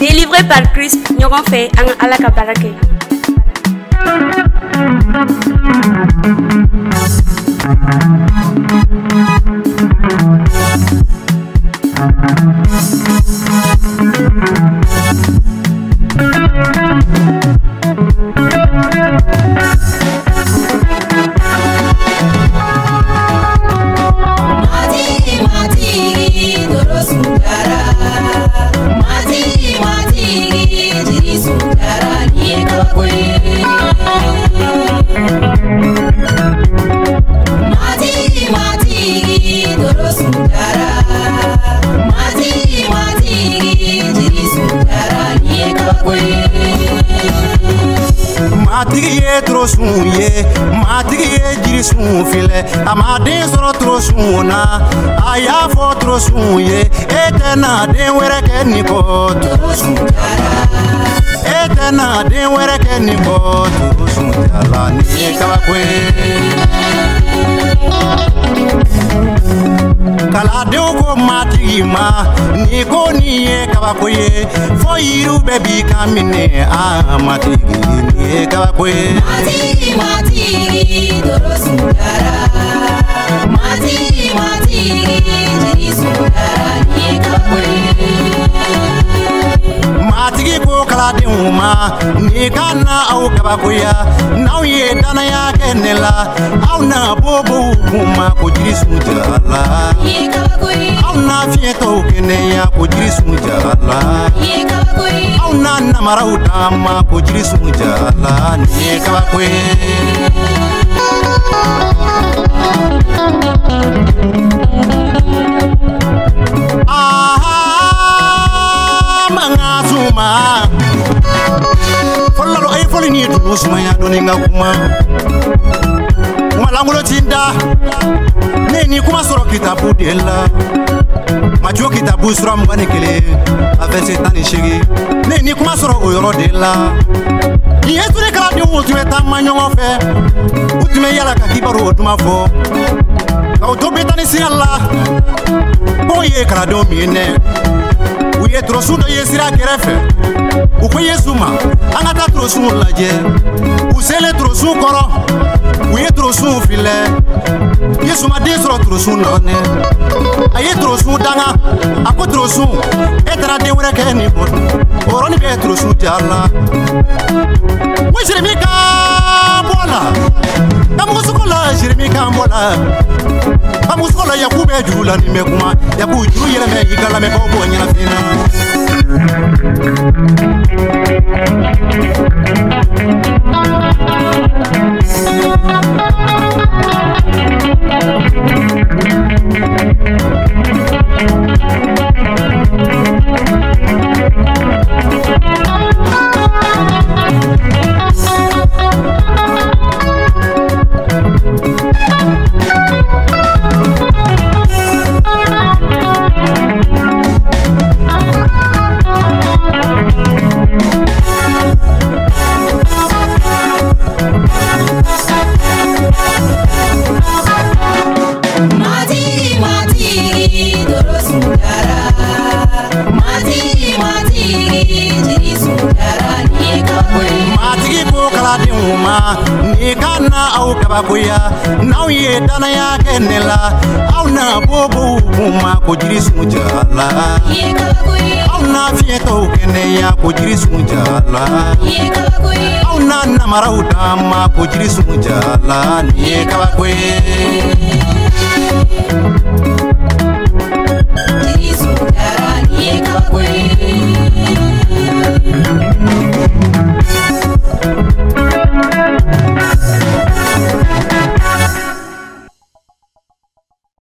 Délivré par Christ, Nyogon fait un alaka barake. Matigi trop souye, matigi jirisun file, amadin soro trop souna, aya fo trop souye, etena den were ke ni ko trop soutara, etena den were ke ni ko trop soutara ni kabakwe. Kala deu ko matigi ma, ni ko ni ye kabakwe, fo yiru bebi kamine a matigi ni kabakwe. Matigi matigi doro sundara, matigi matigi jiri sundara ni kabakwe. Matigi ko kala deu ma, ni kana au kabakwe, na ye dana ya kenela, au na bobo kuma ko jiri sundara. Auna fieto kene ya kujiri sumujala, auna namara utama kujiri sumujala ni kabakwe. Aha mangazuma, folalo ay folini tu sumaya doninga kuma. Malangulo tinda neni kuma soro kitabu dela majo kitabu sura mugani kele avec tani shigi neni kuma soro oyoro dela yesu ne kala de wotu eta manyongo fe utume yala ka kibaru oduma fo ka oto betani si Allah ko ye kala do mine uye trosu do yesira kerefe uko yesu ma angata trosu laje usele trosu koro uye trosu file yesu ma desro trosu none aye trosu danga ako trosu etra de wure ke ni bot oroni be trosu jalla mo jeremika bola kamusukola jeremika bola kamusukola yakube jula ni mekuma yaku juru yele me igala me ko bo nyina fina. Ni kana au kabakuya na ye dana ya kenela au na bobo kuma ko jiri sumujala au na fieto kene ya ko jiri sumujala au na namara utama ko jiri sumujala ni kabakwe.